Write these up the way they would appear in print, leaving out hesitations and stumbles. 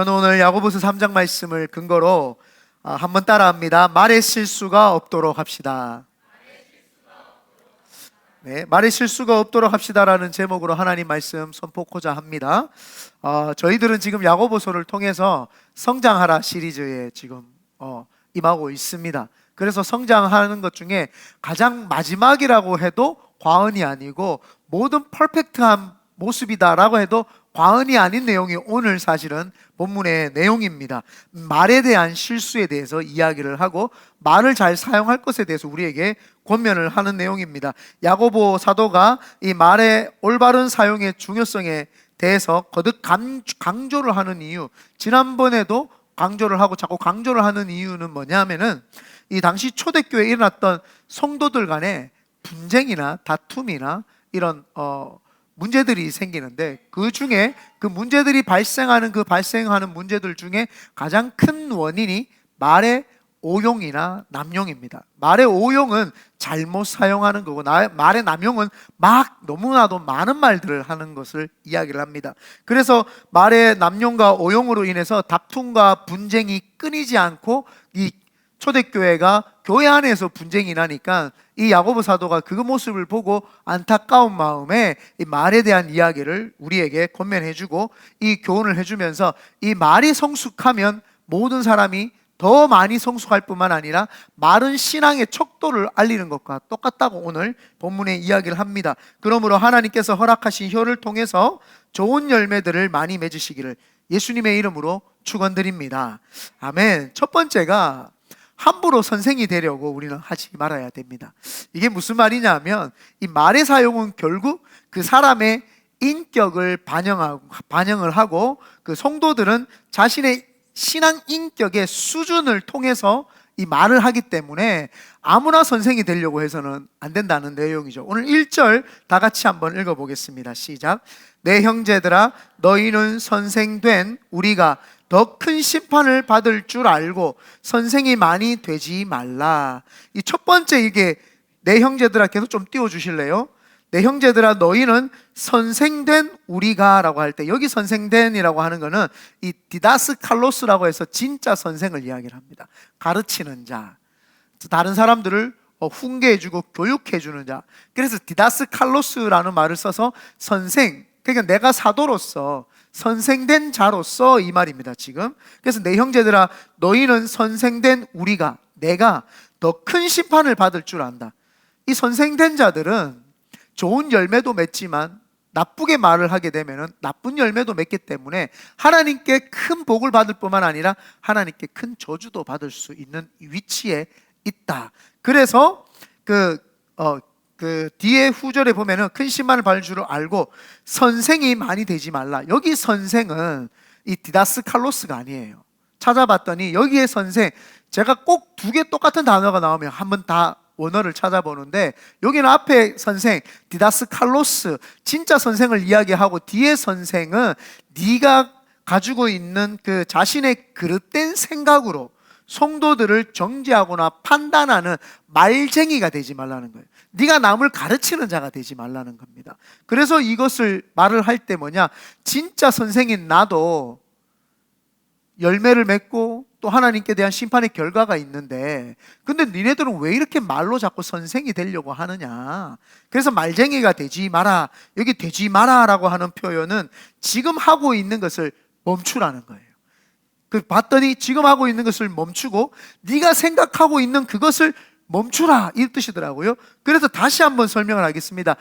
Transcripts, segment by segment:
저는 오늘 야고보서 3장 말씀을 근거로 한번 따라합니다. 말의 실수가 없도록 합시다. 네, 말의 실수가 없도록 합시다라는 제목으로 하나님 말씀 선포하고자 합니다. 저희들은 지금 야고보서를 통해서 성장하라 시리즈에 지금 임하고 있습니다. 그래서 성장하는 것 중에 가장 마지막이라고 해도 과언이 아니고 모든 퍼펙트한 모습이다라고 해도 과언이 아닌 내용이 오늘 사실은 본문의 내용입니다. 말에 대한 실수에 대해서 이야기를 하고 말을 잘 사용할 것에 대해서 우리에게 권면을 하는 내용입니다. 야고보 사도가 이 말의 올바른 사용의 중요성에 대해서 거듭 강조를 하는 이유, 지난번에도 강조를 하고 자꾸 강조를 하는 이유는 뭐냐면은 이 당시 초대교회에 일어났던 성도들 간의 분쟁이나 다툼이나 이런 문제들이 생기는데, 그 중에 그 문제들이 발생하는 문제들 중에 가장 큰 원인이 말의 오용이나 남용입니다. 말의 오용은 잘못 사용하는 거고, 말의 남용은 막 너무나도 많은 말들을 하는 것을 이야기를 합니다. 그래서 말의 남용과 오용으로 인해서 다툼과 분쟁이 끊이지 않고 이 초대교회가 교회 안에서 분쟁이 나니까 이 야고보 사도가 그 모습을 보고 안타까운 마음에 이 말에 대한 이야기를 우리에게 권면해주고 이 교훈을 해주면서 이 말이 성숙하면 모든 사람이 더 많이 성숙할 뿐만 아니라 말은 신앙의 척도를 알리는 것과 똑같다고 오늘 본문에 이야기를 합니다. 그러므로 하나님께서 허락하신 혀를 통해서 좋은 열매들을 많이 맺으시기를 예수님의 이름으로 축원드립니다. 아멘. 첫 번째가 함부로 선생이 되려고 우리는 하지 말아야 됩니다. 이게 무슨 말이냐면 이 말의 사용은 결국 그 사람의 인격을 반영을 하고 그 성도들은 자신의 신앙 인격의 수준을 통해서 이 말을 하기 때문에 아무나 선생이 되려고 해서는 안 된다는 내용이죠. 오늘 1절 다 같이 한번 읽어보겠습니다. 시작. 내 형제들아 너희는 선생된 우리가 더 큰 심판을 받을 줄 알고 선생이 많이 되지 말라. 이 첫 번째, 이게 내 형제들아 계속 좀 띄워주실래요? 내 형제들아 너희는 선생된 우리가 라고 할 때, 여기 선생된이라고 하는 거는 이 디다스칼로스라고 해서 진짜 선생을 이야기를 합니다. 가르치는 자, 다른 사람들을 훈계해주고 교육해주는 자. 그래서 디다스칼로스라는 말을 써서 선생, 그러니까 내가 사도로서 선생된 자로서 이 말입니다 지금. 그래서 내 형제들아 너희는 선생된 우리가, 내가 더 큰 심판을 받을 줄 안다. 이 선생된 자들은 좋은 열매도 맺지만 나쁘게 말을 하게 되면 나쁜 열매도 맺기 때문에 하나님께 큰 복을 받을 뿐만 아니라 하나님께 큰 저주도 받을 수 있는 위치에 있다. 그래서 그 뒤에 후절에 보면은 큰 심판을 받을 줄 알고 선생이 많이 되지 말라. 여기 선생은 이 디다스칼로스가 아니에요. 찾아봤더니 여기에 선생, 제가 꼭 두 개 똑같은 단어가 나오면 한번 다 원어를 찾아보는데, 여기는 앞에 선생 디다스칼로스 진짜 선생을 이야기하고, 뒤에 선생은 네가 가지고 있는 그 자신의 그릇된 생각으로 성도들을 정죄하거나 판단하는 말쟁이가 되지 말라는 거예요. 네가 남을 가르치는 자가 되지 말라는 겁니다. 그래서 이것을 말을 할 때 뭐냐, 진짜 선생인 나도 열매를 맺고 또 하나님께 대한 심판의 결과가 있는데, 근데 니네들은 왜 이렇게 말로 자꾸 선생이 되려고 하느냐. 그래서 말쟁이가 되지 마라. 여기 되지 마라라고 하는 표현은 지금 하고 있는 것을 멈추라는 거예요. 봤더니 지금 하고 있는 것을 멈추고 네가 생각하고 있는 그것을 멈추라, 이 뜻이더라고요. 그래서 다시 한번 설명을 하겠습니다.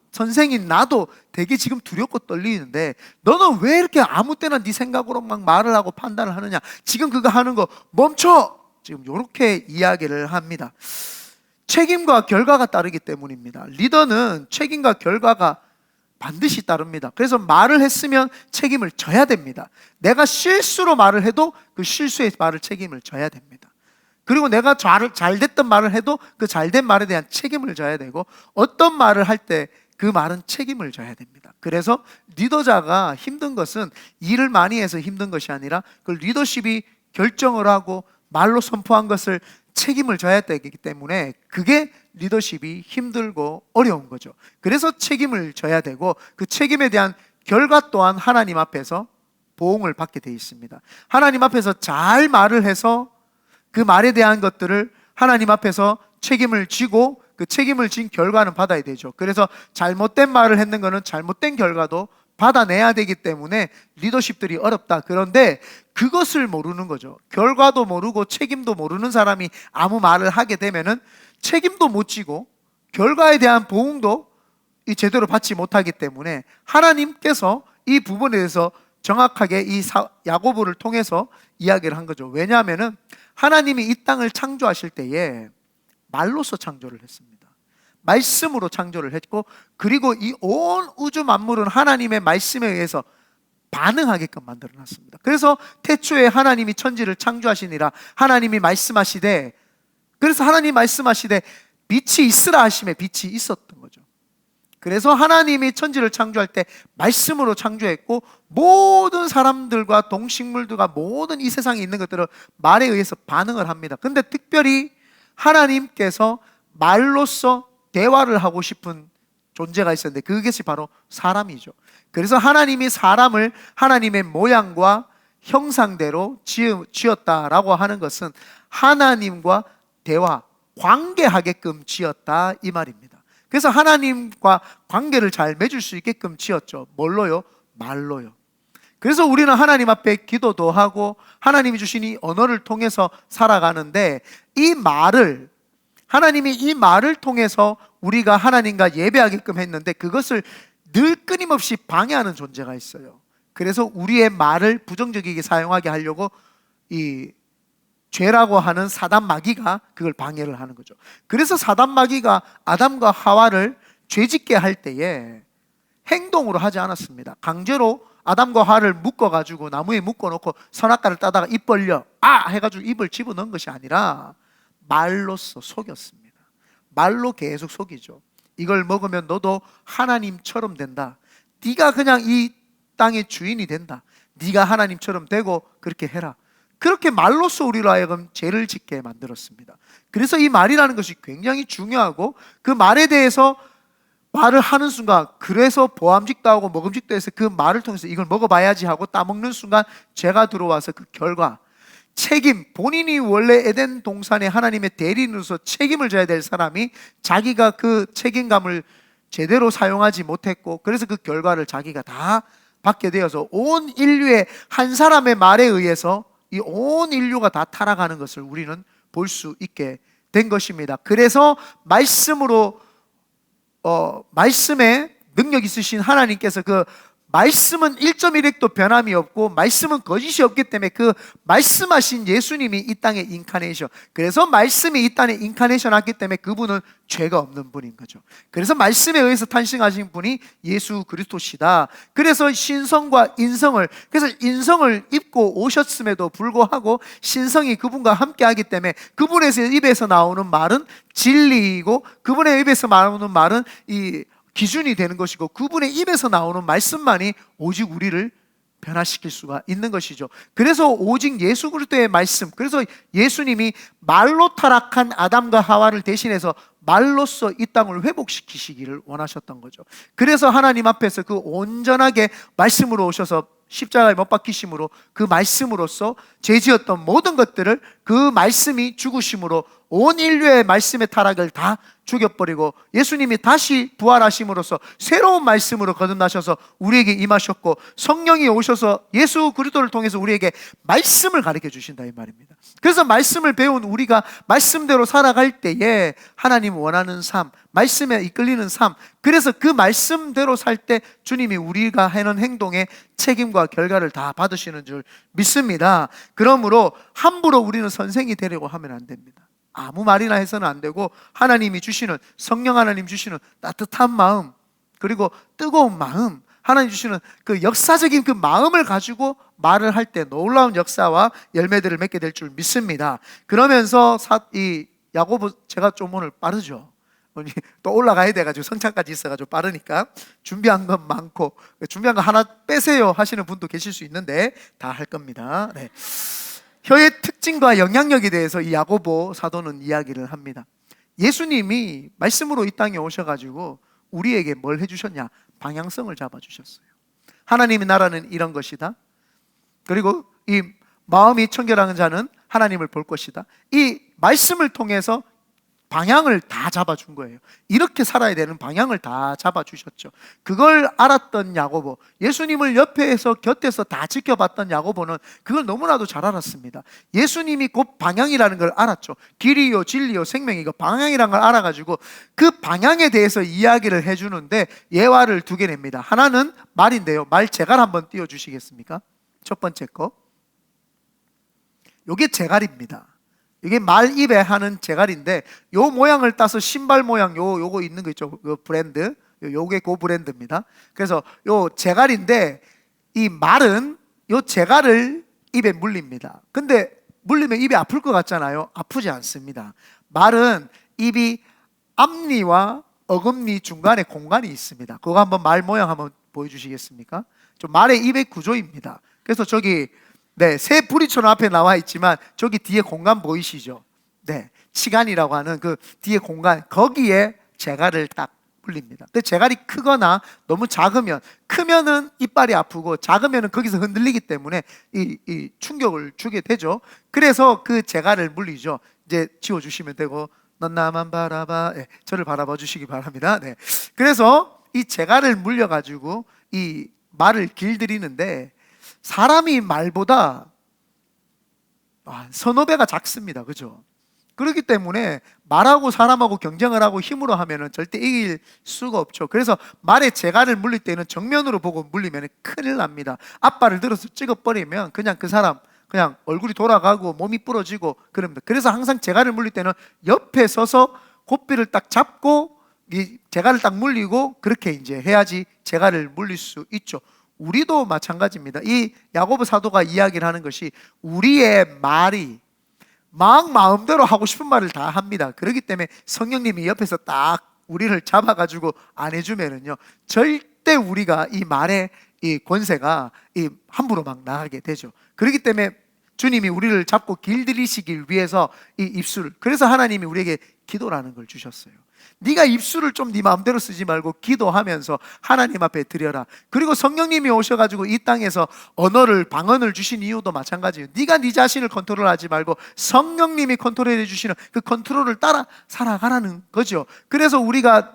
선생인 나도 되게 지금 두렵고 떨리는데 너는 왜 이렇게 아무 때나 네 생각으로 막 말을 하고 판단을 하느냐. 지금 그거 하는 거 멈춰. 지금 이렇게 이야기를 합니다. 책임과 결과가 따르기 때문입니다. 리더는 책임과 결과가 반드시 따릅니다. 그래서 말을 했으면 책임을 져야 됩니다. 내가 실수로 말을 해도 그 실수의 책임을 져야 됩니다. 그리고 내가 잘 됐던 말을 해도 그 잘된 말에 대한 책임을 져야 되고, 어떤 말을 할 때 그 말은 책임을 져야 됩니다. 그래서 리더자가 힘든 것은 일을 많이 해서 힘든 것이 아니라 그 리더십이 결정을 하고 말로 선포한 것을 책임을 져야 되기 때문에 그게 리더십이 힘들고 어려운 거죠. 그래서 책임을 져야 되고, 그 책임에 대한 결과 또한 하나님 앞에서 보응을 받게 되어 있습니다. 하나님 앞에서 잘 말을 해서 그 말에 대한 것들을 하나님 앞에서 책임을 지고 그 책임을 진 결과는 받아야 되죠. 그래서 잘못된 말을 했는 것은 잘못된 결과도 받아내야 되기 때문에 리더십들이 어렵다. 그런데 그것을 모르는 거죠. 결과도 모르고 책임도 모르는 사람이 아무 말을 하게 되면은 책임도 못 지고 결과에 대한 보응도 제대로 받지 못하기 때문에 하나님께서 이 부분에 대해서 정확하게 야고보를 통해서 이야기를 한 거죠. 왜냐하면은 하나님이 이 땅을 창조하실 때에 말로서 창조를 했습니다. 말씀으로 창조를 했고, 그리고 이 온 우주 만물은 하나님의 말씀에 의해서 반응하게끔 만들어 놨습니다. 그래서 태초에 하나님이 천지를 창조하시니라 하나님이 말씀하시되, 그래서 하나님이 말씀하시되 빛이 있으라 하심에 빛이 있었던 거죠. 그래서 하나님이 천지를 창조할 때 말씀으로 창조했고, 모든 사람들과 동식물들과 모든 이 세상에 있는 것들을 말에 의해서 반응을 합니다. 근데 특별히 하나님께서 말로써 대화를 하고 싶은 존재가 있었는데 그것이 바로 사람이죠. 그래서 하나님이 사람을 하나님의 모양과 형상대로 지었다라고 하는 것은 하나님과 대화, 관계하게끔 지었다 이 말입니다. 그래서 하나님과 관계를 잘 맺을 수 있게끔 지었죠. 뭘로요? 말로요. 그래서 우리는 하나님 앞에 기도도 하고 하나님이 주신 이 언어를 통해서 살아가는데, 이 말을, 하나님이 이 말을 통해서 우리가 하나님과 예배하게끔 했는데 그것을 늘 끊임없이 방해하는 존재가 있어요. 그래서 우리의 말을 부정적이게 사용하게 하려고 이 죄라고 하는 사단 마귀가 그걸 방해를 하는 거죠. 그래서 사단 마귀가 아담과 하와를 죄짓게 할 때에 행동으로 하지 않았습니다. 강제로 아담과 하와를 묶어가지고 나무에 묶어놓고 선악과를 따다가 입 벌려 해가지고 입을 집어넣은 것이 아니라 말로써 속였습니다. 말로 계속 속이죠. 이걸 먹으면 너도 하나님처럼 된다. 네가 그냥 이 땅의 주인이 된다. 네가 하나님처럼 되고 그렇게 해라. 그렇게 말로써 우리로 하여금 죄를 짓게 만들었습니다. 그래서 이 말이라는 것이 굉장히 중요하고, 그 말에 대해서 말을 하는 순간, 그래서 보암직도 하고 먹음직도 해서 그 말을 통해서 이걸 먹어봐야지 하고 따먹는 순간 죄가 들어와서 그 결과, 책임, 본인이 원래 에덴 동산에 하나님의 대리인으로서 책임을 져야 될 사람이 자기가 그 책임감을 제대로 사용하지 못했고, 그래서 그 결과를 자기가 다 받게 되어서 온 인류의 한 사람의 말에 의해서 이 온 인류가 다 타락하는 것을 우리는 볼 수 있게 된 것입니다. 그래서 말씀으로 말씀에 능력 있으신 하나님께서 그 말씀은 1.1핵도 변함이 없고 말씀은 거짓이 없기 때문에 그 말씀하신 예수님이 이 땅에 인카네이션, 그래서 말씀이 이 땅에 인카네이션 왔기 때문에 그분은 죄가 없는 분인 거죠. 그래서 말씀에 의해서 탄생하신 분이 예수 그리스도시다. 그래서 신성과 인성을, 그래서 인성을 입고 오셨음에도 불구하고 신성이 그분과 함께 하기 때문에 그분의 입에서 나오는 말은 진리이고, 그분의 입에서 나오는 말은 이 기준이 되는 것이고, 그분의 입에서 나오는 말씀만이 오직 우리를 변화시킬 수가 있는 것이죠. 그래서 오직 예수 그리스도의 말씀, 그래서 예수님이 말로 타락한 아담과 하와를 대신해서 말로써 이 땅을 회복시키시기를 원하셨던 거죠. 그래서 하나님 앞에서 그 온전하게 말씀으로 오셔서 십자가에 못 박히심으로 그 말씀으로써 죄지었던 모든 것들을 그 말씀이 죽으심으로 온 인류의 말씀의 타락을 다 죽여버리고 예수님이 다시 부활하심으로써 새로운 말씀으로 거듭나셔서 우리에게 임하셨고, 성령이 오셔서 예수 그리스도를 통해서 우리에게 말씀을 가르쳐 주신다 이 말입니다. 그래서 말씀을 배운 우리가 말씀대로 살아갈 때에 하나님 원하는 삶, 말씀에 이끌리는 삶, 그래서 그 말씀대로 살 때 주님이 우리가 하는 행동에 책임과 결과를 다 받으시는 줄 믿습니다. 그러므로 함부로 우리는 선생이 되려고 하면 안 됩니다. 아무 말이나 해서는 안 되고, 하나님이 주시는, 성령 하나님 주시는 따뜻한 마음, 그리고 뜨거운 마음, 하나님 주시는 그 역사적인 그 마음을 가지고 말을 할 때 놀라운 역사와 열매들을 맺게 될 줄 믿습니다. 그러면서 이 야고보, 제가 좀 오늘 빠르죠. 또 올라가야 돼가지고 성찬까지 있어가지고 빠르니까 준비한 건 많고, 준비한 거 하나 빼세요 하시는 분도 계실 수 있는데 다 할 겁니다. 네. 혀의 특징과 영향력에 대해서 이 야고보 사도는 이야기를 합니다. 예수님이 말씀으로 이 땅에 오셔가지고 우리에게 뭘 해주셨냐? 방향성을 잡아주셨어요. 하나님의 나라는 이런 것이다. 그리고 이 마음이 청결한 자는 하나님을 볼 것이다. 이 말씀을 통해서 방향을 다 잡아준 거예요. 이렇게 살아야 되는 방향을 다 잡아주셨죠. 그걸 알았던 야고보, 예수님을 옆에서 곁에서 다 지켜봤던 야고보는 그걸 너무나도 잘 알았습니다. 예수님이 곧 방향이라는 걸 알았죠. 길이요 진리요 생명이고 방향이라는 걸 알아가지고 그 방향에 대해서 이야기를 해주는데 예화를 두 개 냅니다. 하나는 말인데요, 말 제갈 한번 띄워주시겠습니까? 첫 번째 거, 요게 제갈입니다. 이게 말 입에 하는 제갈인데, 요 모양을 따서 신발 모양 요거 있는 거 있죠, 그 브랜드, 요게 그 브랜드입니다. 그래서 요 제갈인데, 이 말은 요 제갈을 입에 물립니다. 근데 물리면 입이 아플 것 같잖아요. 아프지 않습니다. 말은 입이 앞니와 어금니 중간에 공간이 있습니다. 그거 한번 말 모양 한번 보여주시겠습니까? 좀 말의 입의 구조입니다. 그래서 저기 새 부리처럼 앞에 나와 있지만 저기 뒤에 공간 보이시죠? 치간이라고 하는 그 뒤에 공간, 거기에 제갈을 딱 물립니다. 근데 제갈이 크거나 너무 작으면, 크면은 이빨이 아프고 작으면은 거기서 흔들리기 때문에 이 충격을 주게 되죠. 그래서 그 제갈을 물리죠. 이제 지워주시면 되고, 넌 나만 바라봐, 저를 바라봐 주시기 바랍니다. 그래서 이 제갈을 물려가지고 이 말을 길들이는데, 사람이 말보다 서너 배가 작습니다. 그죠? 그렇기 때문에 말하고 사람하고 경쟁을 하고 힘으로 하면은 절대 이길 수가 없죠. 그래서 말에 제갈을 물릴 때는 정면으로 보고 물리면 큰일 납니다. 앞발을 들어서 찍어버리면 그냥 그 사람 그냥 얼굴이 돌아가고 몸이 부러지고 그럽니다. 그래서 항상 제갈을 물릴 때는 옆에 서서 고삐를 딱 잡고 이 제갈을 딱 물리고 그렇게 이제 해야지 제갈을 물릴 수 있죠. 우리도 마찬가지입니다. 이 야고보 사도가 이야기를 하는 것이, 우리의 말이 막 마음대로 하고 싶은 말을 다 합니다. 그렇기 때문에 성령님이 옆에서 딱 우리를 잡아가지고 안 해주면은요, 절대 우리가 이 말의 이 권세가 함부로 막 나가게 되죠. 그렇기 때문에 주님이 우리를 잡고 길들이시길 위해서 이 입술을, 그래서 하나님이 우리에게 기도라는 걸 주셨어요. 네가 입술을 좀 네 마음대로 쓰지 말고 기도하면서 하나님 앞에 드려라. 그리고 성령님이 오셔가지고 이 땅에서 방언을 주신 이유도 마찬가지예요. 네가 네 자신을 컨트롤하지 말고 성령님이 컨트롤해 주시는 그 컨트롤을 따라 살아가라는 거죠. 그래서 우리가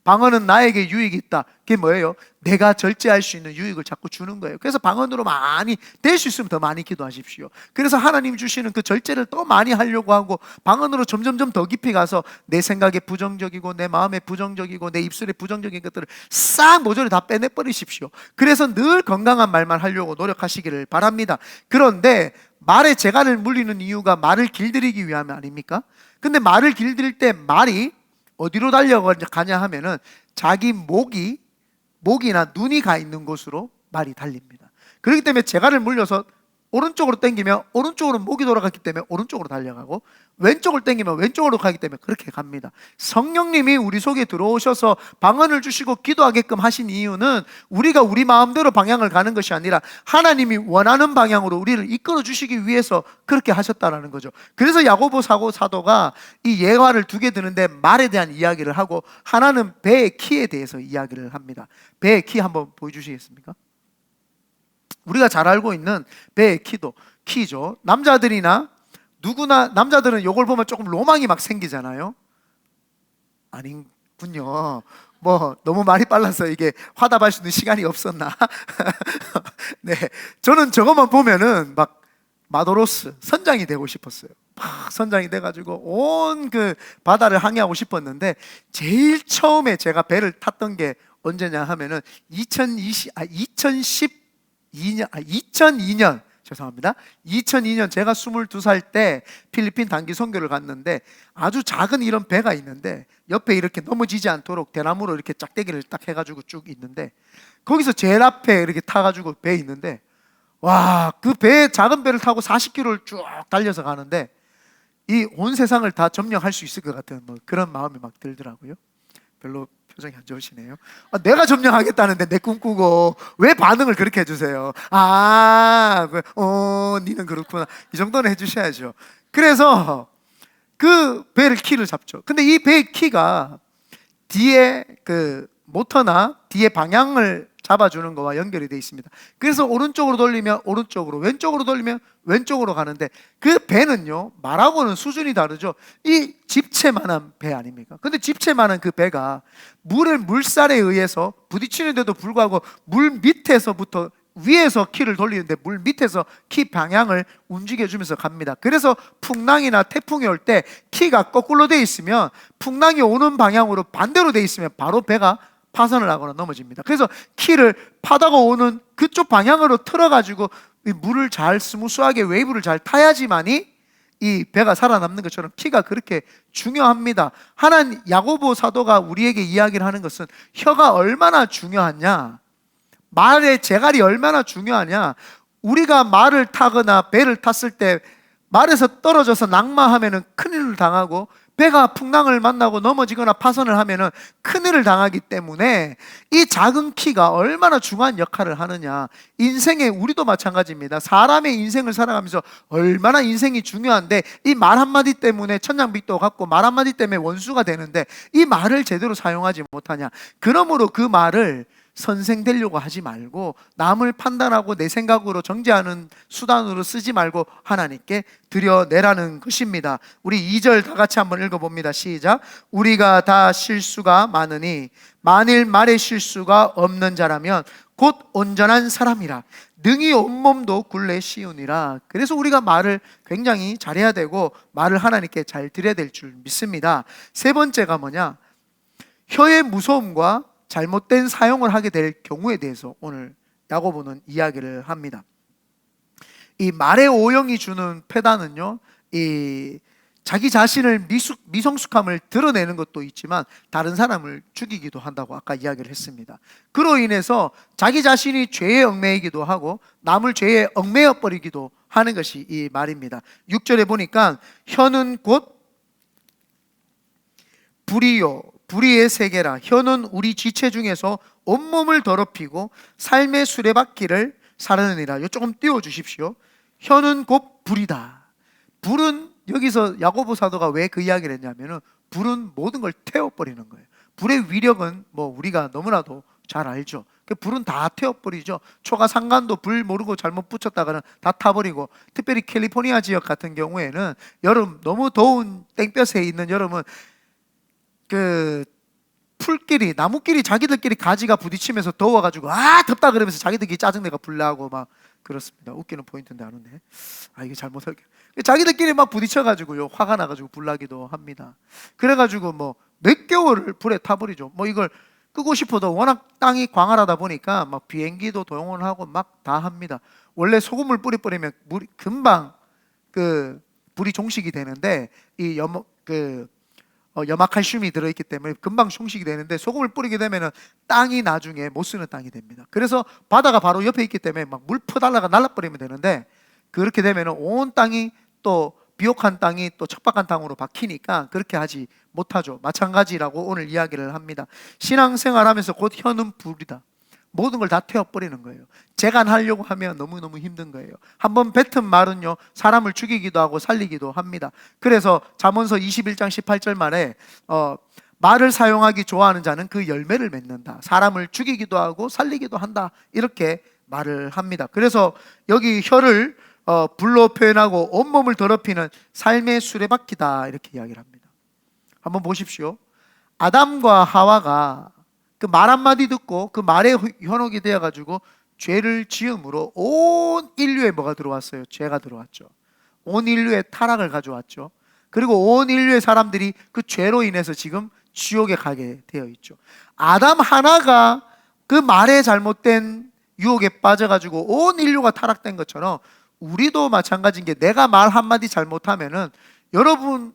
방언은 나에게 유익이 있다. 그게 뭐예요? 내가 절제할 수 있는 유익을 자꾸 주는 거예요. 그래서 방언으로 많이 될 수 있으면 더 많이 기도하십시오. 그래서 하나님 주시는 그 절제를 더 많이 하려고 하고, 방언으로 점점점 더 깊이 가서 내 생각에 부정적이고 내 마음에 부정적이고 내 입술에 부정적인 것들을 싹 모조리 다 빼내버리십시오. 그래서 늘 건강한 말만 하려고 노력하시기를 바랍니다. 그런데 말에 제갈을 물리는 이유가 말을 길들이기 위함 아닙니까? 근데 말을 길들일 때 말이 어디로 달려가냐 하면은 자기 목이나 눈이 가 있는 곳으로 말이 달립니다. 그렇기 때문에 제갈을 물려서 오른쪽으로 당기면 오른쪽으로 목이 돌아갔기 때문에 오른쪽으로 달려가고, 왼쪽을 당기면 왼쪽으로 가기 때문에 그렇게 갑니다. 성령님이 우리 속에 들어오셔서 방언을 주시고 기도하게끔 하신 이유는 우리가 우리 마음대로 방향을 가는 것이 아니라 하나님이 원하는 방향으로 우리를 이끌어 주시기 위해서 그렇게 하셨다는 거죠. 그래서 야고보 사도가 이 예화를 두 개 드는데 말에 대한 이야기를 하고, 하나는 배의 키에 대해서 이야기를 합니다. 배의 키 한번 보여주시겠습니까? 우리가 잘 알고 있는 배의 키죠. 남자들이나 누구나, 남자들은 이걸 보면 조금 로망이 막 생기잖아요. 아닌군요. 너무 말이 빨라서 이게 화답할 수 있는 시간이 없었나? 저는 저것만 보면은 막 마도로스 선장이 되고 싶었어요. 막 선장이 돼가지고 온 그 바다를 항해하고 싶었는데, 제일 처음에 제가 배를 탔던 게 언제냐 하면은 2002년 제가 22살 때 필리핀 단기 선교를 갔는데, 아주 작은 이런 배가 있는데 옆에 이렇게 넘어지지 않도록 대나무로 이렇게 짝대기를 딱 해가지고 쭉 있는데, 거기서 제일 앞에 이렇게 타가지고 배 있는데, 와, 그 작은 배를 타고 40km를 쭉 달려서 가는데 이 온 세상을 다 점령할 수 있을 것 같은 그런 마음이 막 들더라고요. 별로 표정이 안 좋으시네요. 내가 점령하겠다는데 내 꿈꾸고 왜 반응을 그렇게 해주세요? 니는 그렇구나. 이 정도는 해주셔야죠. 그래서 그 배를 키를 잡죠. 근데 이 배의 키가 뒤에 모터나 뒤에 방향을 잡아주는 거와 연결이 되어 있습니다. 그래서 오른쪽으로 돌리면 오른쪽으로, 왼쪽으로 돌리면 왼쪽으로 가는데, 그 배는요, 말하고는 수준이 다르죠. 이 집채만한 배 아닙니까? 근데 집채만한 그 배가 물살에 의해서 부딪히는데도 불구하고 물 밑에서부터 위에서 키를 돌리는데 물 밑에서 키 방향을 움직여주면서 갑니다. 그래서 풍랑이나 태풍이 올 때 키가 거꾸로 돼 있으면, 풍랑이 오는 방향으로 반대로 돼 있으면 바로 배가 파선을 하거나 넘어집니다. 그래서 키를 파다가 오는 그쪽 방향으로 틀어가지고 물을 잘 스무스하게 웨이브를 잘 타야지만이 이 배가 살아남는 것처럼 키가 그렇게 중요합니다. 하나님, 야고보 사도가 우리에게 이야기를 하는 것은 혀가 얼마나 중요하냐, 말의 재갈이 얼마나 중요하냐. 우리가 말을 타거나 배를 탔을 때 말에서 떨어져서 낙마하면은 큰일을 당하고, 배가 풍랑을 만나고 넘어지거나 파선을 하면은 큰일을 당하기 때문에 이 작은 키가 얼마나 중요한 역할을 하느냐. 인생에 우리도 마찬가지입니다. 사람의 인생을 살아가면서 얼마나 인생이 중요한데, 이 말 한마디 때문에 천냥빚도 갚고 말 한마디 때문에 원수가 되는데 이 말을 제대로 사용하지 못하냐. 그러므로 그 말을 선생되려고 하지 말고, 남을 판단하고 내 생각으로 정죄하는 수단으로 쓰지 말고 하나님께 드려내라는 것입니다. 우리 2절 다 같이 한번 읽어봅니다. 시작. 우리가 다 실수가 많으니 만일 말에 실수가 없는 자라면 곧 온전한 사람이라 능히 온몸도 굴레 씌우니라. 그래서 우리가 말을 굉장히 잘해야 되고 말을 하나님께 잘 드려야 될 줄 믿습니다. 세 번째가 뭐냐, 혀의 무서움과 잘못된 사용을 하게 될 경우에 대해서 오늘 야고보는 이야기를 합니다. 이 말의 오형이 주는 패단은요, 이 자기 자신을 미성숙함을 드러내는 것도 있지만 다른 사람을 죽이기도 한다고 아까 이야기를 했습니다. 그로 인해서 자기 자신이 죄에 얽매이기도 하고 남을 죄에 얽매여 버리기도 하는 것이 이 말입니다. 6절에 보니까 혀는 곧 불이요 불의의 세계라. 혀는 우리 지체 중에서 온몸을 더럽히고 삶의 수레바퀴를 사르느니라. 이거 조금 띄워주십시오. 혀는 곧 불이다. 불은, 여기서 야고보 사도가 왜 그 이야기를 했냐면은 불은 모든 걸 태워버리는 거예요. 불의 위력은 뭐 우리가 너무나도 잘 알죠. 그 불은 다 태워버리죠. 초가 상간도 불 모르고 잘못 붙였다가는 다 타버리고, 특별히 캘리포니아 지역 같은 경우에는 여름, 너무 더운 땡볕에 있는 여름은 그 풀끼리, 나무끼리 자기들끼리 가지가 부딪히면서 더워가지고 아 덥다 그러면서 자기들끼리 짜증내가 불나고 막 그렇습니다. 웃기는 포인트인데 안 웃네. 아 이게 잘못 설계. 자기들끼리 막 부딪혀가지고요 화가 나가지고 불나기도 합니다. 그래가지고 뭐 몇 개월을 불에 타버리죠. 뭐 이걸 끄고 싶어도 워낙 땅이 광활하다 보니까 막 비행기도 동원을 하고 막 다 합니다. 원래 소금을 뿌리면 물이 금방 그 불이 종식이 되는데, 이 염화칼슘이 들어있기 때문에 금방 종식이 되는데, 소금을 뿌리게 되면 땅이 나중에 못 쓰는 땅이 됩니다. 그래서 바다가 바로 옆에 있기 때문에 막 물 퍼달라가 날라버리면 되는데, 그렇게 되면 온 땅이 또 비옥한 땅이 또 척박한 땅으로 바뀌니까 그렇게 하지 못하죠. 마찬가지라고 오늘 이야기를 합니다. 신앙생활하면서 곧 혀는 불이다. 모든 걸 다 태워버리는 거예요. 재간하려고 하면 너무너무 힘든 거예요. 한번 뱉은 말은요 사람을 죽이기도 하고 살리기도 합니다. 그래서 잠언서 21장 18절 말에 말을 사용하기 좋아하는 자는 그 열매를 맺는다. 사람을 죽이기도 하고 살리기도 한다. 이렇게 말을 합니다. 그래서 여기 혀를 불로 표현하고 온몸을 더럽히는 삶의 수레바퀴다 이렇게 이야기를 합니다. 한번 보십시오. 아담과 하와가 그 말 한마디 듣고 그 말에 현혹이 되어가지고 죄를 지음으로 온 인류에 뭐가 들어왔어요? 죄가 들어왔죠. 온 인류의 타락을 가져왔죠. 그리고 온 인류의 사람들이 그 죄로 인해서 지금 지옥에 가게 되어 있죠. 아담 하나가 그 말에 잘못된 유혹에 빠져가지고 온 인류가 타락된 것처럼 우리도 마찬가지인 게, 내가 말 한마디 잘못하면은, 여러분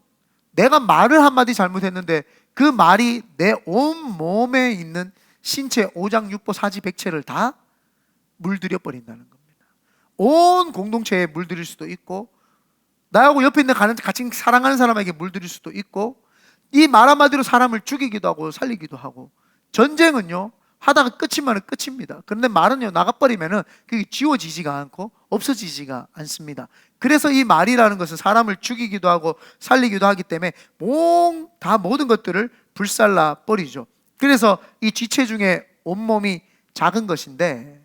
내가 말을 한마디 잘못했는데 그 말이 내 온 몸에 있는 신체 오장육부 사지백체를 다 물들여 버린다는 겁니다. 온 공동체에 물들일 수도 있고, 나하고 옆에 있는 같이 사랑하는 사람에게 물들일 수도 있고, 이 말 한마디로 사람을 죽이기도 하고 살리기도 하고. 전쟁은요 하다가 끝이면 끝입니다. 그런데 말은요 나가버리면은 그게 지워지지가 않고 없어지지가 않습니다. 그래서 이 말이라는 것은 사람을 죽이기도 하고 살리기도 하기 때문에 다 모든 것들을 불살라 버리죠. 그래서 이 지체 중에 온몸이 작은 것인데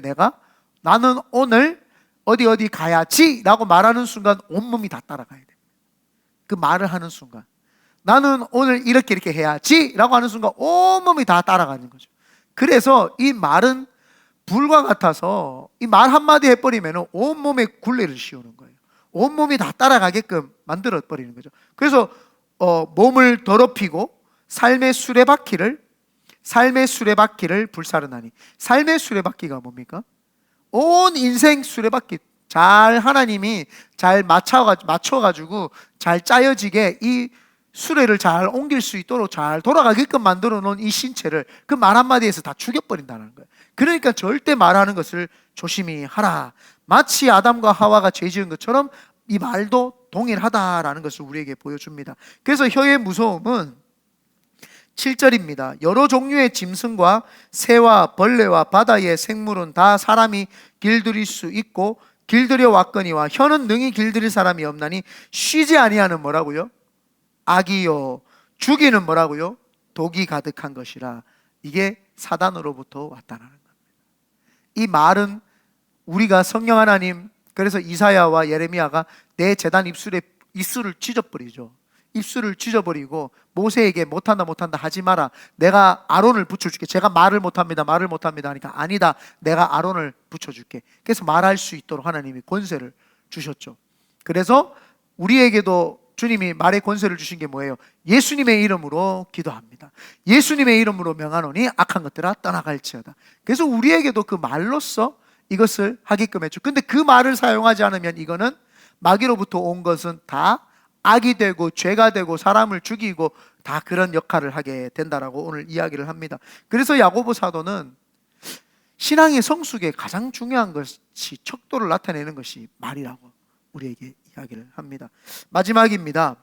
내가 나는 오늘 어디 가야지 라고 말하는 순간 온몸이 다 따라가야 돼. 그 말을 하는 순간 나는 오늘 이렇게 해야지 라고 하는 순간 온몸이 다 따라가는 거죠. 그래서 이 말은 불과 같아서 이 말 한마디 해버리면 온몸에 굴레를 씌우는 거예요. 온몸이 다 따라가게끔 만들어 버리는 거죠. 그래서 몸을 더럽히고 삶의 수레바퀴를 불사르나니. 삶의 수레바퀴가 뭡니까? 온 인생 수레바퀴 잘 하나님이 잘 맞춰가지고 잘 짜여지게 이 수레를 잘 옮길 수 있도록 잘 돌아가게끔 만들어 놓은 이 신체를 그 말 한마디에서 다 죽여버린다는 거예요. 그러니까 절대 말하는 것을 조심히 하라. 마치 아담과 하와가 죄 지은 것처럼 이 말도 동일하다라는 것을 우리에게 보여줍니다. 그래서 혀의 무서움은 7절입니다. 여러 종류의 짐승과 새와 벌레와 바다의 생물은 다 사람이 길들일 수 있고 길들여 왔거니와 혀는 능히 길들일 사람이 없나니 쉬지 아니하는 뭐라고요? 악이요 죽이는 뭐라고요? 독이 가득한 것이라. 이게 사단으로부터 왔다는 겁니다. 이 말은 우리가 성령 하나님, 그래서 이사야와 예레미야가 내 제단 입술에 입술을 찢어버리죠. 입술을 찢어버리고 모세에게 못한다 하지 마라. 내가 아론을 붙여줄게. 제가 말을 못합니다 하니까 아니다, 내가 아론을 붙여줄게. 그래서 말할 수 있도록 하나님이 권세를 주셨죠. 그래서 우리에게도 주님이 말의 권세를 주신 게 뭐예요? 예수님의 이름으로 기도합니다. 예수님의 이름으로 명하노니 악한 것들아 떠나갈지어다. 그래서 우리에게도 그 말로써 이것을 하게끔 했죠. 근데 그 말을 사용하지 않으면 이거는 마귀로부터 온 것은 다 악이 되고 죄가 되고 사람을 죽이고 다 그런 역할을 하게 된다라고 오늘 이야기를 합니다. 그래서 야고보 사도는 신앙의 성숙에 가장 중요한 것이 척도를 나타내는 것이 말이라고 우리에게 이야기를 합니다. 마지막입니다.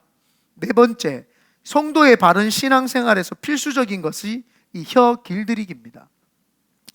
네 번째, 성도의 바른 신앙생활에서 필수적인 것이 이 혀 길들이기입니다.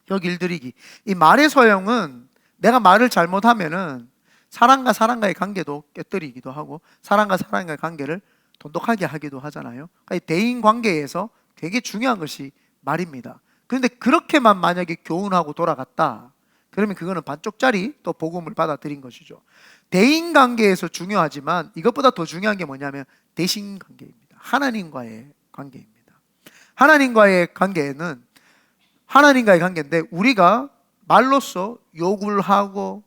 혀 길들이기. 이 말의 소용은 내가 말을 잘못하면은 사람과 사람과의 관계도 깨뜨리기도 하고 사람과 사람과의 관계를 돈독하게 하기도 하잖아요. 그러니까 대인 관계에서 되게 중요한 것이 말입니다. 그런데 그렇게만 만약에 교훈하고 돌아갔다, 그러면 그거는 반쪽짜리 또 복음을 받아들인 것이죠. 대인 관계에서 중요하지만 이것보다 더 중요한 게 뭐냐면 대신 관계입니다. 하나님과의 관계입니다. 하나님과의 관계인데 우리가 말로써 욕을 하고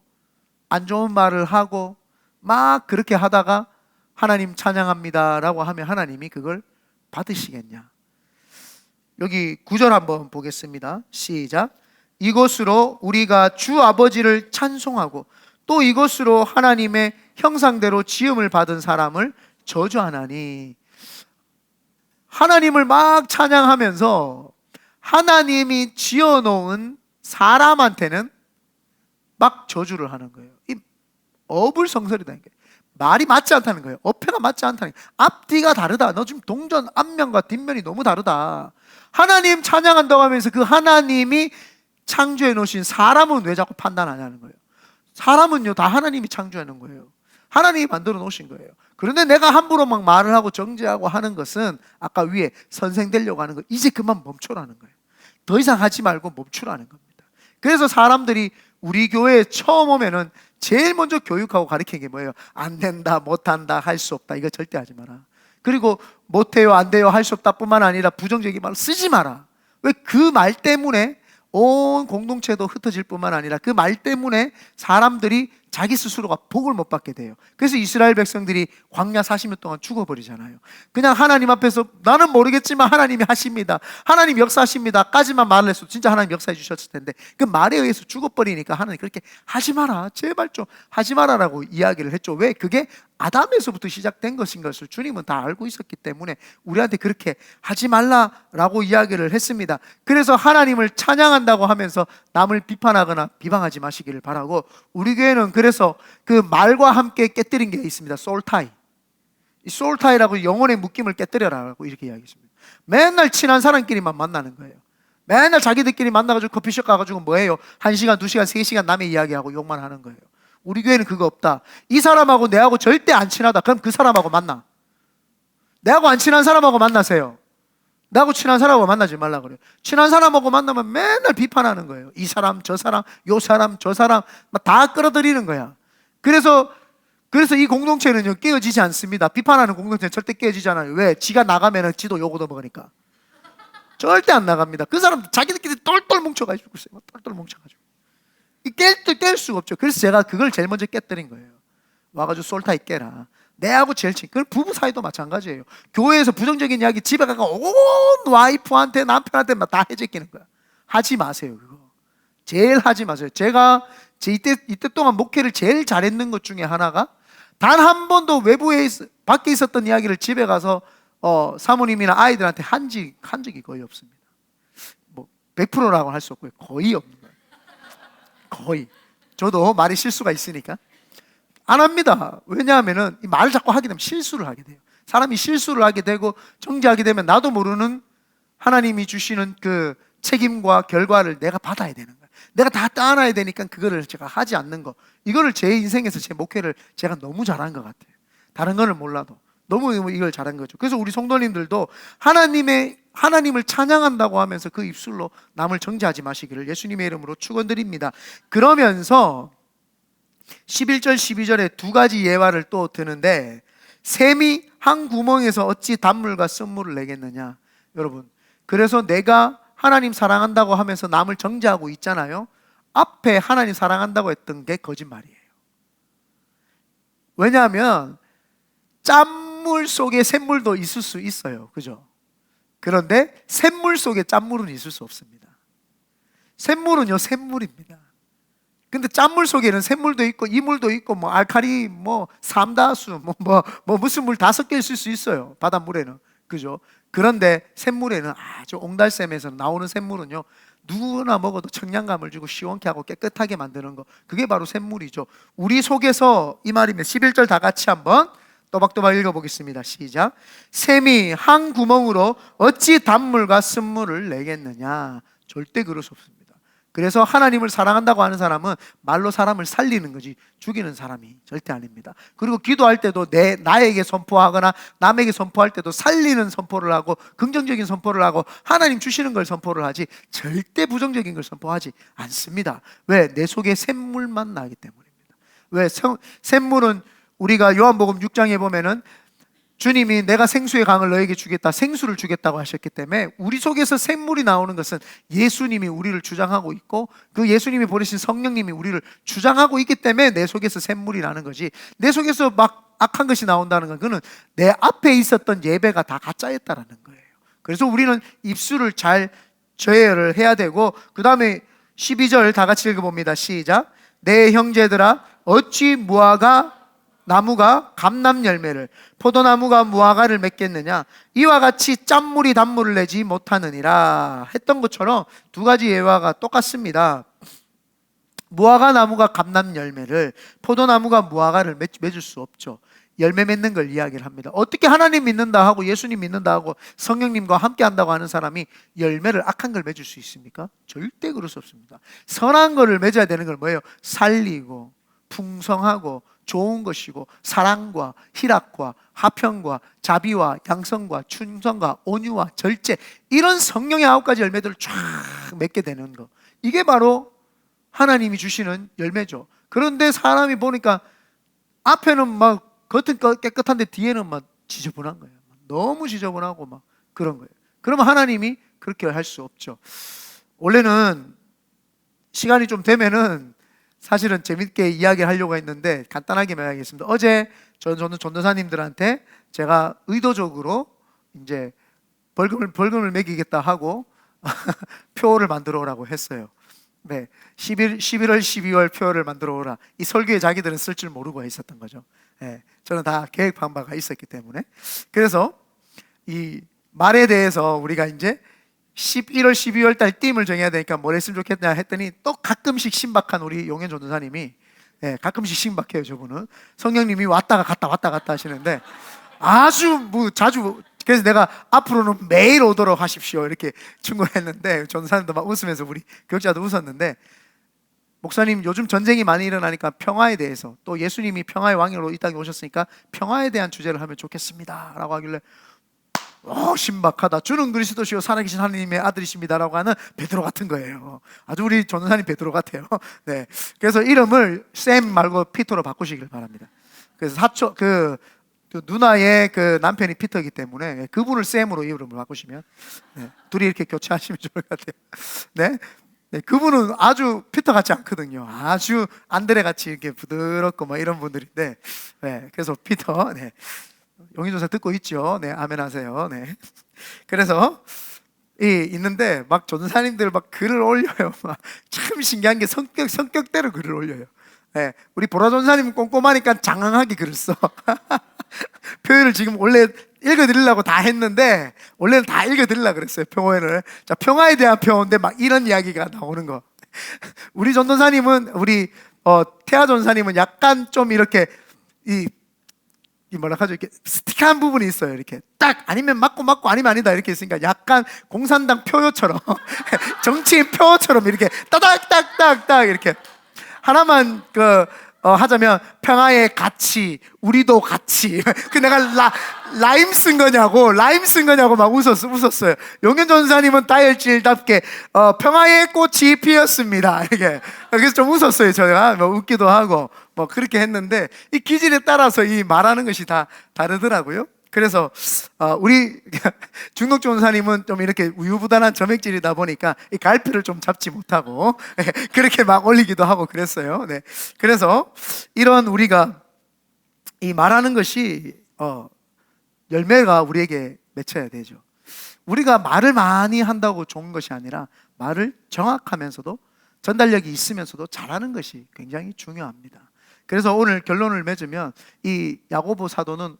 안 좋은 말을 하고 막 그렇게 하다가 하나님 찬양합니다 라고 하면 하나님이 그걸 받으시겠냐? 여기 9절 한번 보겠습니다. 시작. 이것으로 우리가 주 아버지를 찬송하고 또 이것으로 하나님의 형상대로 지음을 받은 사람을 저주하나니. 하나님을 막 찬양하면서 하나님이 지어놓은 사람한테는 막 저주를 하는 거예요. 이 어불성설이다. 말이 맞지 않다는 거예요. 어폐가 맞지 않다는 거예요. 앞뒤가 다르다. 너 지금 동전 앞면과 뒷면이 너무 다르다. 하나님 찬양한다고 하면서 그 하나님이 창조해 놓으신 사람은 왜 자꾸 판단하냐는 거예요. 사람은요 다 하나님이 창조해 놓은 거예요. 하나님이 만들어 놓으신 거예요. 그런데 내가 함부로 막 말을 하고 정죄하고 하는 것은 아까 위에 선생 되려고 하는 거, 이제 그만 멈춰라는 거예요. 더 이상 하지 말고 멈추라는 겁니다. 그래서 사람들이 우리 교회에 처음 오면은 제일 먼저 교육하고 가르치는 게 뭐예요? 안 된다, 못한다, 할 수 없다. 이거 절대 하지 마라. 그리고 못해요, 안 돼요, 할 수 없다 뿐만 아니라 부정적인 말을 쓰지 마라. 왜? 그 말 때문에 온 공동체도 흩어질 뿐만 아니라 그 말 때문에 사람들이 자기 스스로가 복을 못 받게 돼요. 그래서 이스라엘 백성들이 광야 40년 동안 죽어버리잖아요. 그냥 하나님 앞에서 나는 모르겠지만 하나님이 하십니다, 하나님 역사하십니다 까지만 말을 했어. 진짜 하나님 역사해 주셨을 텐데 그 말에 의해서 죽어버리니까 하나님 그렇게 하지 마라, 제발 좀 하지 마라라고 이야기를 했죠. 왜? 그게 아담에서부터 시작된 것인 것을 주님은 다 알고 있었기 때문에 우리한테 그렇게 하지 말라라고 이야기를 했습니다. 그래서 하나님을 찬양한다고 하면서 남을 비판하거나 비방하지 마시기를 바라고, 우리 교회는 그래서 그 말과 함께 깨뜨린 게 있습니다. 소울타이. 이 소울타이라고 영혼의 묶임을 깨뜨려라라고 이렇게 이야기했습니다. 맨날 친한 사람끼리만 만나는 거예요. 맨날 자기들끼리 만나가지고 커피숍 가가지고 뭐해요? 1시간, 2시간, 3시간 남의 이야기하고 욕만 하는 거예요. 우리 교회는 그거 없다. 이 사람하고 내하고 절대 안 친하다. 그럼 그 사람하고 만나. 내하고 안 친한 사람하고 만나세요. 나하고 친한 사람하고 만나지 말라 그래요. 친한 사람하고 만나면 맨날 비판하는 거예요. 이 사람, 저 사람, 요 사람, 저 사람 막 다 끌어들이는 거야. 그래서 이 공동체는요 깨어지지 않습니다. 비판하는 공동체는 절대 깨어지지 않아요. 왜? 지가 나가면은 지도 욕 얻어먹으니까. 절대 안 나갑니다. 그 사람들 자기들끼리 똘똘 뭉쳐가지고 있어요. 똘똘 뭉쳐가지고 깰 수가 없죠. 그래서 제가 그걸 제일 먼저 깨뜨린 거예요. 와가지고 솔타이 깨라. 내하고 제일 친구. 그건 부부 사이도 마찬가지예요. 교회에서 부정적인 이야기 집에 가서 온 와이프한테 남편한테 막 다 해제끼는 거야. 하지 마세요. 그거 제일 하지 마세요. 제가 이때 동안 목회를 제일 잘했는 것 중에 하나가 단 한 번도 외부에 밖에 있었던 이야기를 집에 가서 사모님이나 아이들한테 한 적이 거의 없습니다. 뭐 100%라고 할 수 없고요. 거의 없는 거예요. 거의. 저도 말이 실수가 있으니까 안 합니다. 왜냐하면은 이 말을 자꾸 하게 되면 실수를 하게 돼요. 사람이 실수를 하게 되고 정죄하게 되면 나도 모르는 하나님이 주시는 그 책임과 결과를 내가 받아야 되는 거예요. 내가 다 따놔야 되니까 그거를 제가 하지 않는 거. 이거를 제 인생에서 제 목회를 제가 너무 잘한 것 같아요. 다른 거는 몰라도 너무 이걸 잘한 거죠. 그래서 우리 성도님들도 하나님을 찬양한다고 하면서 그 입술로 남을 정죄하지 마시기를 예수님의 이름으로 축원드립니다. 그러면서 11절 12절에 두 가지 예화를 또 드는데 샘이 한 구멍에서 어찌 단물과 쓴물을 내겠느냐. 여러분, 그래서 내가 하나님 사랑한다고 하면서 남을 정죄하고 있잖아요. 앞에 하나님 사랑한다고 했던 게 거짓말이에요. 왜냐하면 짠물 속에 샘물도 있을 수 있어요. 그죠? 그런데 샘물 속에 짠물은 있을 수 없습니다. 샘물은요 샘물입니다. 근데 짠물 속에는 샘물도 있고 이물도 있고 뭐 알칼리 뭐 삼다수 뭐 무슨 물 다 섞여 있을 수 있어요. 바닷물에는. 그죠? 그런데 샘물에는 아주 옹달샘에서 나오는 샘물은요 누구나 먹어도 청량감을 주고 시원케 하고 깨끗하게 만드는 거, 그게 바로 샘물이죠. 우리 속에서 이 말이면 11절 다 같이 한번 또박또박 읽어보겠습니다. 시작. 샘이 한 구멍으로 어찌 단물과 쓴물을 내겠느냐. 절대 그럴 수 없습니다. 그래서 하나님을 사랑한다고 하는 사람은 말로 사람을 살리는 거지 죽이는 사람이 절대 아닙니다. 그리고 기도할 때도 나에게 선포하거나 남에게 선포할 때도 살리는 선포를 하고 긍정적인 선포를 하고 하나님 주시는 걸 선포를 하지 절대 부정적인 걸 선포하지 않습니다. 왜? 내 속에 샘물만 나기 때문입니다. 왜? 샘물은 우리가 요한복음 6장에 보면은 주님이 내가 생수의 강을 너에게 주겠다, 생수를 주겠다고 하셨기 때문에 우리 속에서 샘물이 나오는 것은 예수님이 우리를 주장하고 있고 그 예수님이 보내신 성령님이 우리를 주장하고 있기 때문에 내 속에서 샘물이 나는 거지, 내 속에서 막 악한 것이 나온다는 건 그는 내 앞에 있었던 예배가 다 가짜였다라는 거예요. 그래서 우리는 입술을 잘 제어를 해야 되고, 그 다음에 12절 다 같이 읽어봅니다. 시작. 내 형제들아 어찌 무화과 나무가 감람 열매를 포도나무가 무화과를 맺겠느냐. 이와 같이 짠물이 단물을 내지 못하느니라 했던 것처럼 두 가지 예화가 똑같습니다. 무화과 나무가 감람 열매를, 포도나무가 무화과를 맺을 수 없죠. 열매 맺는 걸 이야기를 합니다. 어떻게 하나님 믿는다 하고 예수님 믿는다 하고 성령님과 함께 한다고 하는 사람이 열매를 악한 걸 맺을 수 있습니까? 절대 그럴 수 없습니다. 선한 거를 맺어야 되는 걸 뭐예요? 살리고 풍성하고 좋은 것이고 사랑과 희락과 화평과 자비와 양성과 충성과 온유와 절제, 이런 성령의 9가지 열매들을 쫙 맺게 되는 거, 이게 바로 하나님이 주시는 열매죠. 그런데 사람이 보니까 앞에는 막 겉은 깨끗한데 뒤에는 막 지저분한 거예요. 너무 지저분하고 막 그런 거예요. 그러면 하나님이 그렇게 할 수 없죠. 원래는 시간이 좀 되면은 사실은 재밌게 이야기를 하려고 했는데 간단하게 말하겠습니다. 어제 저는 전도사님들한테 제가 의도적으로 이제 벌금을 매기겠다 하고 표를 만들어 오라고 했어요. 네, 11월, 12월 표를 만들어 오라. 이 설교에 자기들은 쓸 줄 모르고 있었던 거죠. 네, 저는 다 계획한 바가 있었기 때문에. 그래서 이 말에 대해서 우리가 이제 11월, 12월 달 띠임을 정해야 되니까 뭘 했으면 좋겠냐 했더니 또 가끔씩 신박한 우리 용현 전도사님이, 가끔씩 신박해요. 저분은 성령님이 왔다가 갔다 하시는데 아주 뭐 자주, 그래서 내가 앞으로는 매일 오도록 하십시오 이렇게 충고를 했는데 전도사님도 막 웃으면서 우리 교육자도 웃었는데, 목사님 요즘 전쟁이 많이 일어나니까 평화에 대해서, 또 예수님이 평화의 왕으로 이 땅에 오셨으니까 평화에 대한 주제를 하면 좋겠습니다 라고 하길래 신박하다. 주는 그리스도시요 살아계신 하나님의 아들이십니다라고 하는 베드로 같은 거예요. 아주 우리 전도사님 베드로 같아요. 네. 그래서 이름을 샘 말고 피터로 바꾸시길 바랍니다. 그래서 그 누나의 그 남편이 피터이기 때문에 그분을 샘으로 이름을 바꾸시면, 네, 둘이 이렇게 교체하시면 좋을 것 같아요. 네. 네, 그분은 아주 피터 같지 않거든요. 아주 안드레 같이 이렇게 부드럽고 뭐 이런 분들인데, 네, 그래서 피터, 네, 용인조사 듣고 있죠. 네, 아멘 하세요. 네, 그래서 있는데 막 전사님들 막 글을 올려요. 막 참 신기한 게 성격대로 글을 올려요. 네, 우리 보라 전사님은 꼼꼼하니까 장황하게 글을 써. 표현을 지금 원래 읽어드리려고 다 했는데, 원래는 다 읽어드리려고 그랬어요, 표현을. 자, 평화에 대한 표현인데 막 이런 이야기가 나오는 거. 우리 전도사님은, 우리 태아 전사님은 약간 좀 이렇게 이 뭐라 하죠, 이렇게 스틱한 부분이 있어요. 이렇게 딱 아니면 맞고 아니면 아니다 이렇게 있으니까 약간 공산당 표요처럼 정치인 표처럼 이렇게 따닥따닥딱 이렇게 하나만 하자면 평화의 가치, 우리도 같이. 그 내가 라임 쓴 거냐고 막 웃었어요. 용현 전사님은 다혈질답게 평화의 꽃이 피었습니다. 이게 그래서 좀 웃었어요. 제가 뭐 웃기도 하고 뭐 그렇게 했는데 이 기질에 따라서 이 말하는 것이 다 다르더라고요. 그래서 우리 중독 전사님은 좀 이렇게 우유부단한 점액질이다 보니까 이 갈피를 좀 잡지 못하고 그렇게 막 올리기도 하고 그랬어요. 네. 그래서 이런 우리가 이 말하는 것이 열매가 우리에게 맺혀야 되죠. 우리가 말을 많이 한다고 좋은 것이 아니라 말을 정확하면서도 전달력이 있으면서도 잘하는 것이 굉장히 중요합니다. 그래서 오늘 결론을 맺으면 이 야고보 사도는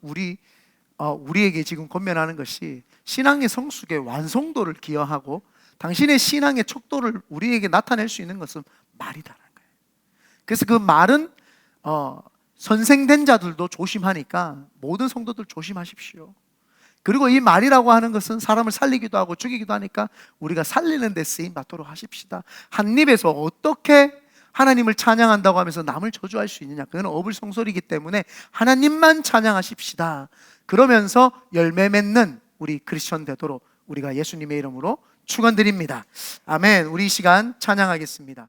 우리에게 지금 권면하는 것이 신앙의 성숙의 완성도를 기여하고 당신의 신앙의 척도를 우리에게 나타낼 수 있는 것은 말이다라는 거예요. 그래서 그 말은 선생된 자들도 조심하니까 모든 성도들 조심하십시오. 그리고 이 말이라고 하는 것은 사람을 살리기도 하고 죽이기도 하니까 우리가 살리는 데 쓰임 받도록 하십시다. 한 입에서 어떻게 하나님을 찬양한다고 하면서 남을 저주할 수 있느냐? 그건 어불성설이기 때문에 하나님만 찬양하십시다. 그러면서 열매 맺는 우리 크리스천 되도록 우리가 예수님의 이름으로 축원드립니다. 아멘. 우리 이 시간 찬양하겠습니다.